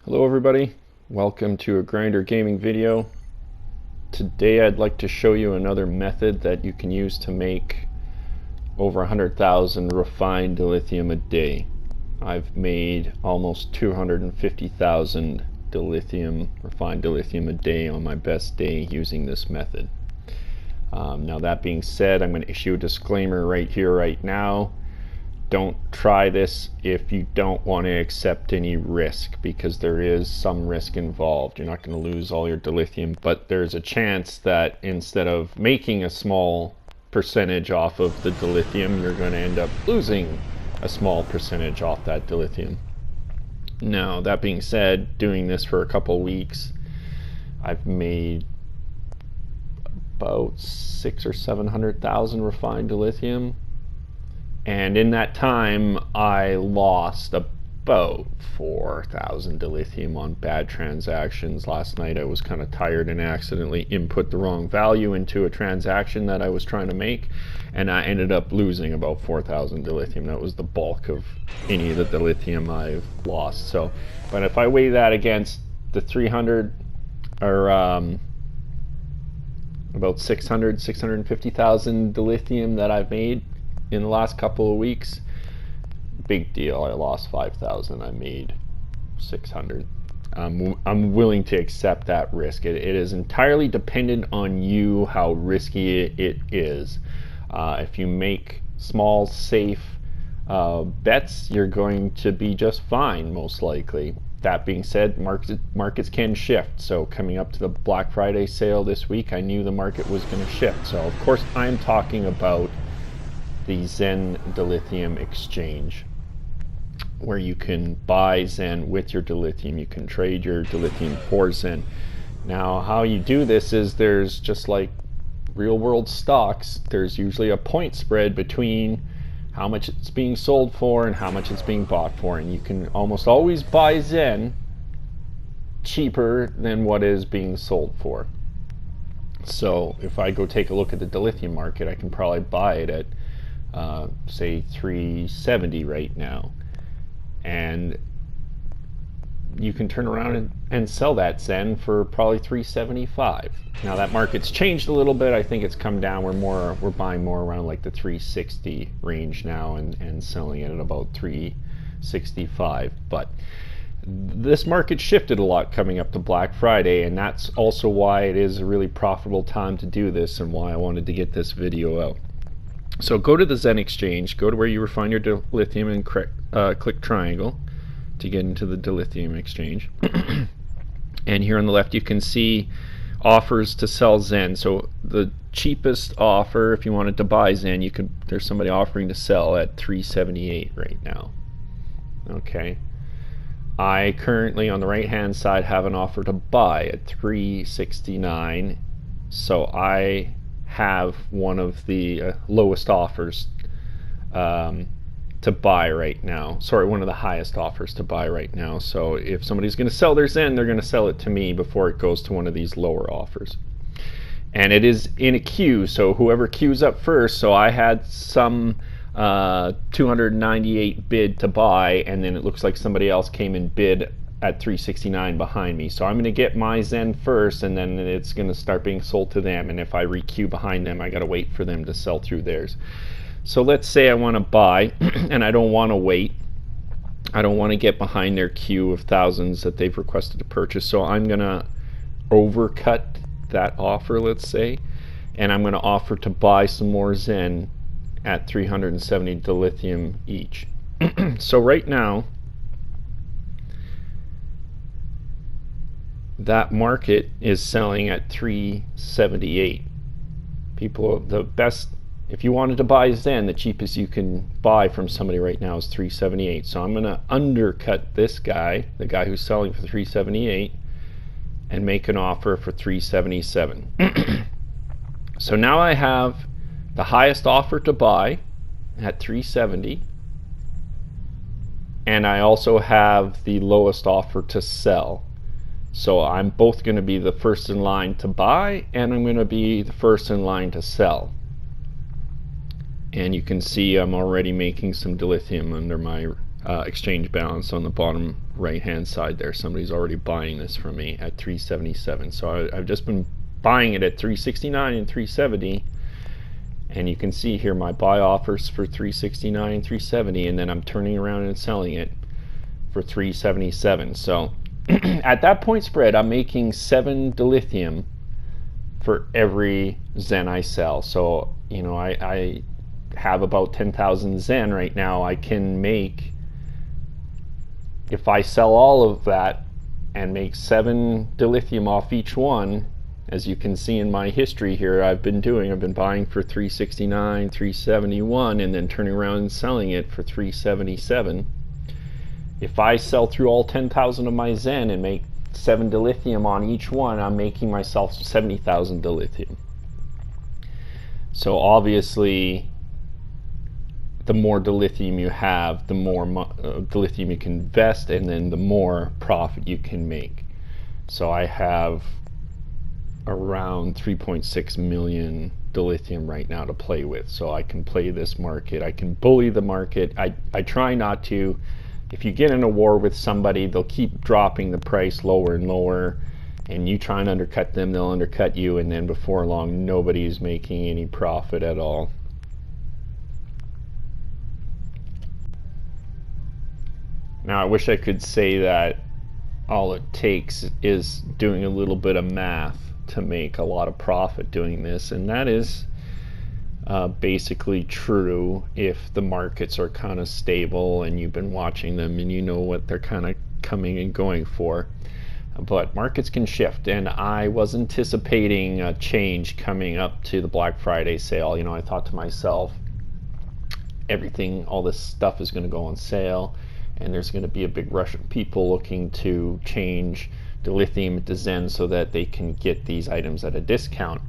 Hello everybody, welcome to a Grinder Gaming video. Today I'd like to show you another method that you can use to make over 100,000 refined dilithium a day. I've made almost 250,000 refined dilithium a day on my best day using this method. Now that being said, I'm going to issue a disclaimer right here, right now. Don't try this if you don't want to accept any risk, because there is some risk involved. You're not going to lose all your dilithium, but there's a chance that instead of making a small percentage off of the dilithium, you're going to end up losing a small percentage off that dilithium. Now, that being said, doing this for a couple weeks, I've made about 600,000 or 700,000 refined dilithium. And in that time, I lost about 4,000 dilithium on bad transactions. Last night I was kind of tired and accidentally input the wrong value into a transaction that I was trying to make, and I ended up losing about 4,000 dilithium. That was the bulk of any of the dilithium I've lost. So, but if I weigh that against the 300 or about 650,000 dilithium that I've made in the last couple of weeks, big deal. I lost 5,000, I made 600. I'm willing to accept that risk. It is entirely dependent on you how risky it is. If you make small, safe bets, you're going to be just fine, most likely. That being said, markets can shift. So coming up to the Black Friday sale this week, I knew the market was going to shift. So of course I'm talking about the Zen Dilithium exchange, where you can buy Zen with your dilithium. You can trade your dilithium for Zen. Now, how you do this is there's, just like real world stocks, there's usually a point spread between how much it's being sold for and how much it's being bought for, and you can almost always buy Zen cheaper than what is being sold for. So if I go take a look at the dilithium market, I can probably buy it at say 370 right now, and you can turn around and sell that Zen for probably 375. Now that market's changed a little bit. I think it's come down. We're buying more around like the 360 range now and selling it at about 365. But this market shifted a lot coming up to Black Friday, and that's also why it is a really profitable time to do this and why I wanted to get this video out. So go to the Zen exchange, go to where you refine your dilithium, and click triangle to get into the dilithium exchange. And here on the left you can see offers to sell Zen. So the cheapest offer, if you wanted to buy Zen, there's somebody offering to sell at 378 right now. Okay. I currently on the right hand side have an offer to buy at 369. So I have one of the lowest offers to buy right now. Sorry, one of the highest offers to buy right now. So if somebody's going to sell their Zen, they're going to sell it to me before it goes to one of these lower offers. And it is in a queue, so whoever queues up first. So I had some 298 bid to buy, and then it looks like somebody else came and bid at 369 behind me. So I'm going to get my Zen first, and then it's going to start being sold to them, and if I re-queue behind them, I got to wait for them to sell through theirs. So let's say I want to buy and I don't want to wait. I don't want to get behind their queue of thousands that they've requested to purchase, so I'm going to overcut that offer, let's say, and I'm going to offer to buy some more Zen at 370 dilithium each. So right now that market is selling at 378. People, the best, if you wanted to buy Zen, the cheapest you can buy from somebody right now is 378. So I'm going to undercut this guy, the guy who's selling for 378, and make an offer for 377. So now I have the highest offer to buy at 370, and I also have the lowest offer to sell. So I'm both going to be the first in line to buy, and I'm going to be the first in line to sell. And you can see I'm already making some dilithium under my exchange balance on the bottom right hand side there. Somebody's already buying this from me at 377. So I've just been buying it at 369 and 370, and you can see here my buy offers for 369 and 370, and then I'm turning around and selling it for 377. So at that point spread, I'm making 7 dilithium for every Zen I sell. So you know, I have about 10,000 Zen right now. I can make, if I sell all of that and make 7 dilithium off each one, as you can see in my history here, I've been buying for 369, 371, and then turning around and selling it for 377. If I sell through all 10,000 of my Zen and make 7 dilithium on each one, I'm making myself 70,000 dilithium. So obviously, the more dilithium you have, the more dilithium you can invest, and then the more profit you can make. So I have around 3.6 million dilithium right now to play with. So I can play this market. I can bully the market. I try not to. If you get in a war with somebody, they'll keep dropping the price lower and lower, and you try and undercut them, they'll undercut you, and then before long, nobody's making any profit at all. Now, I wish I could say that all it takes is doing a little bit of math to make a lot of profit doing this, and that is basically true if the markets are kind of stable and you've been watching them and you know what they're kind of coming and going for. But markets can shift, and I was anticipating a change coming up to the Black Friday sale. You know, I thought to myself, all this stuff is going to go on sale, and there's going to be a big rush of people looking to change dilithium to Zen so that they can get these items at a discount.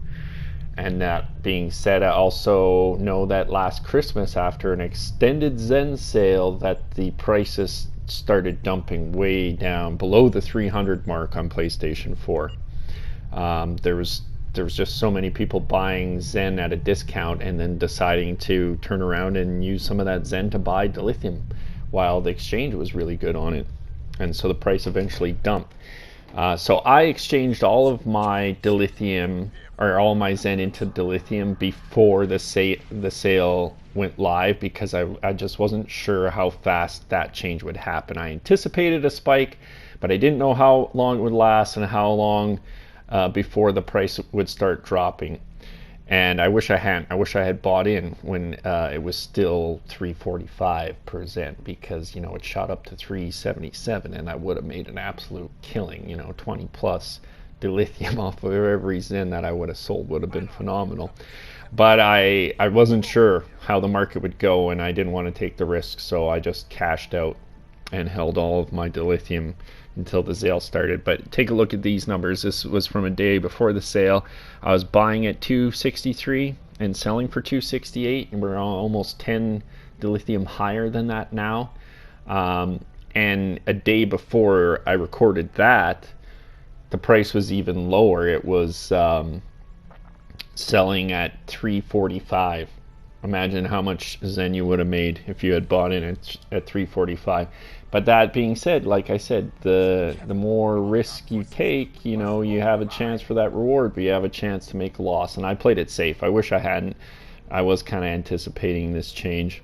And that being said, I also know that last Christmas, after an extended Zen sale, that the prices started dumping way down below the 300 mark on PlayStation 4. There was just so many people buying Zen at a discount and then deciding to turn around and use some of that Zen to buy dilithium, while the exchange was really good on it, and so the price eventually dumped. So I exchanged all of my dilithium, or all my Zen, into dilithium before the sale went live, because I just wasn't sure how fast that change would happen. I anticipated a spike, but I didn't know how long it would last and how long before the price would start dropping. And I wish I hadn't. I wish I had bought in when it was still 345 per Zen, because you know it shot up to 377, and I would have made an absolute killing. You know, 20 plus dilithium off of every Zen that I would have sold would have been phenomenal. But I wasn't sure how the market would go, and I didn't want to take the risk, so I just cashed out and held all of my dilithium until the sale started. But take a look at these numbers. This was from a day before the sale. I was buying at 263 and selling for 268, and we're almost 10 dilithium higher than that now. And a day before I recorded that, the price was even lower. It was selling at 345. Imagine how much Zen you would have made if you had bought in at 345. But that being said, like I said, the more risk you take, you know, you have a chance for that reward, but you have a chance to make a loss. And I played it safe. I wish I hadn't. I was kind of anticipating this change.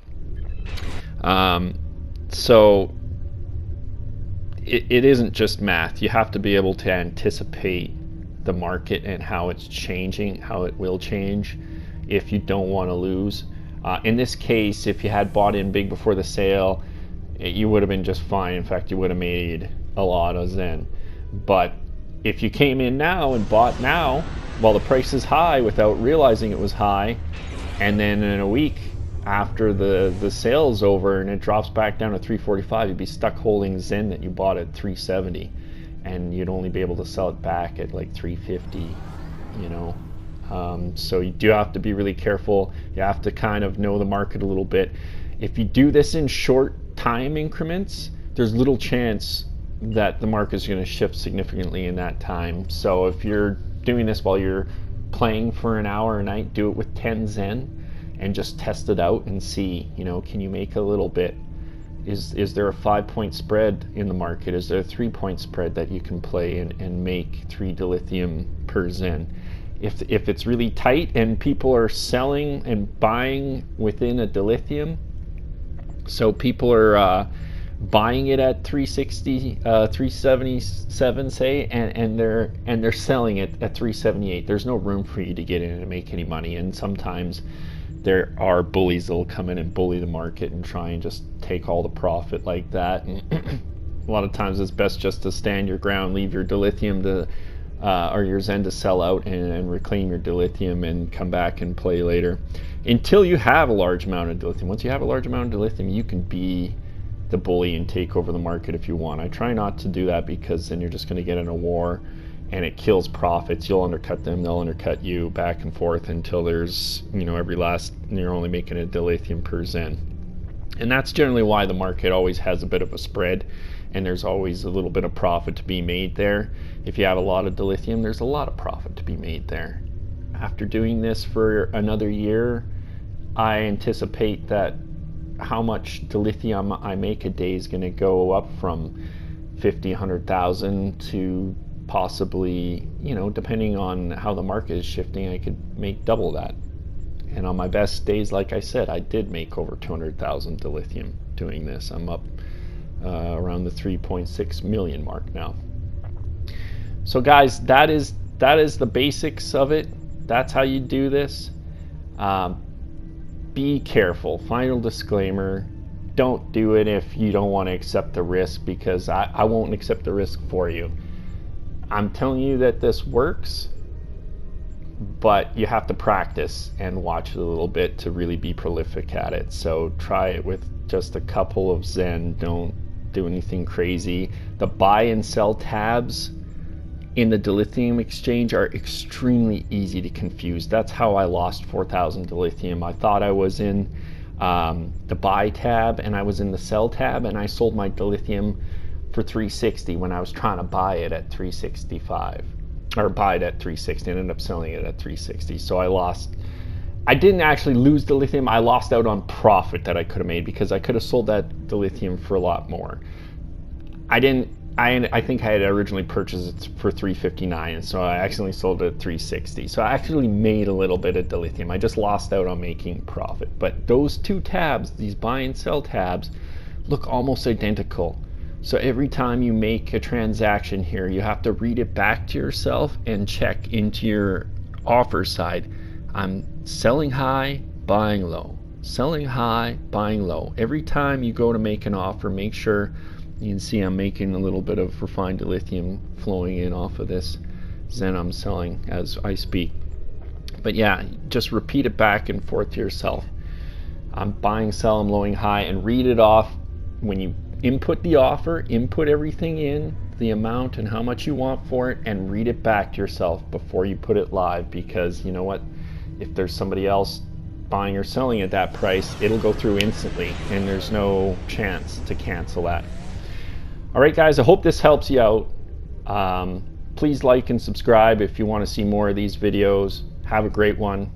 So it isn't just math. You have to be able to anticipate the market and how it's changing, how it will change, if you don't want to lose. In this case, if you had bought in big before the sale, you would have been just fine. In fact, you would have made a lot of Zen. But if you came in now and bought now while the price is high without realizing it was high, and then in a week after the sale's over and it drops back down to 345, you'd be stuck holding Zen that you bought at 370, and you'd only be able to sell it back at like 350, you know. So you do have to be really careful. You have to kind of know the market a little bit. If you do this in short time increments, there's little chance that the market is going to shift significantly in that time. So if you're doing this while you're playing for an hour a night, do it with 10 Zen and just test it out and see, you know, can you make a little bit? Is there a 5-point spread in the market? Is there a 3-point spread that you can play and make 3 dilithium per Zen? If it's really tight and people are selling and buying within a dilithium, so people are buying it at 360, 377, say, and they're selling it at 378. There's no room for you to get in and make any money. And sometimes there are bullies that will come in and bully the market and try and just take all the profit like that. And a lot of times it's best just to stand your ground, leave your dilithium to or your Zen to sell out and reclaim your dilithium and come back and play later until you have a large amount of dilithium. Once you have a large amount of dilithium, you can be the bully and take over the market if you want. I try not to do that because then you're just going to get in a war and it kills profits. You'll undercut them, they'll undercut you, back and forth until there's, every last, you're only making a dilithium per Zen. And that's generally why the market always has a bit of a spread, and there's always a little bit of profit to be made there. If you have a lot of dilithium, there's a lot of profit to be made there. After doing this for another year, I anticipate that how much dilithium I make a day is going to go up from 50, 100,000 to possibly, depending on how the market is shifting, I could make double that. And on my best days, like I said, I did make over 200,000 dilithium doing this. I'm up around the 3.6 million mark now. So guys, that is the basics of it. That's how you do this. Be careful. Final disclaimer, don't do it if you don't want to accept the risk, because I won't accept the risk for you. I'm telling you that this works, but you have to practice and watch it a little bit to really be prolific at it. So try it with just a couple of Zen. Don't do anything crazy. The buy and sell tabs in the dilithium exchange are extremely easy to confuse. That's how I lost 4,000 dilithium. I thought I was in the buy tab and I was in the sell tab, and I sold my dilithium for 360 when I was trying to buy it at 365, or buy it at 360 and ended up selling it at 360. So I didn't actually lose dilithium. I lost out on profit that I could have made, because I could have sold that dilithium for a lot more. I think I had originally purchased it for 359, and so I accidentally sold it at 360. So I actually made a little bit of dilithium. I just lost out on making profit. But those two tabs, these buy and sell tabs, look almost identical. So every time you make a transaction here, you have to read it back to yourself and check into your offer side. I'm selling high, buying low. Selling high, buying low. Every time you go to make an offer, make sure. You can see I'm making a little bit of refined dilithium flowing in off of this Zen I'm selling as I speak. But yeah, just repeat it back and forth to yourself. I'm buying, sell, I'm lowing high, and read it off. When you input the offer, input everything in, the amount and how much you want for it, and read it back to yourself before you put it live, because you know what? If there's somebody else buying or selling at that price, it'll go through instantly, and there's no chance to cancel that. Alright guys, I hope this helps you out. Please like and subscribe if you want to see more of these videos. Have a great one.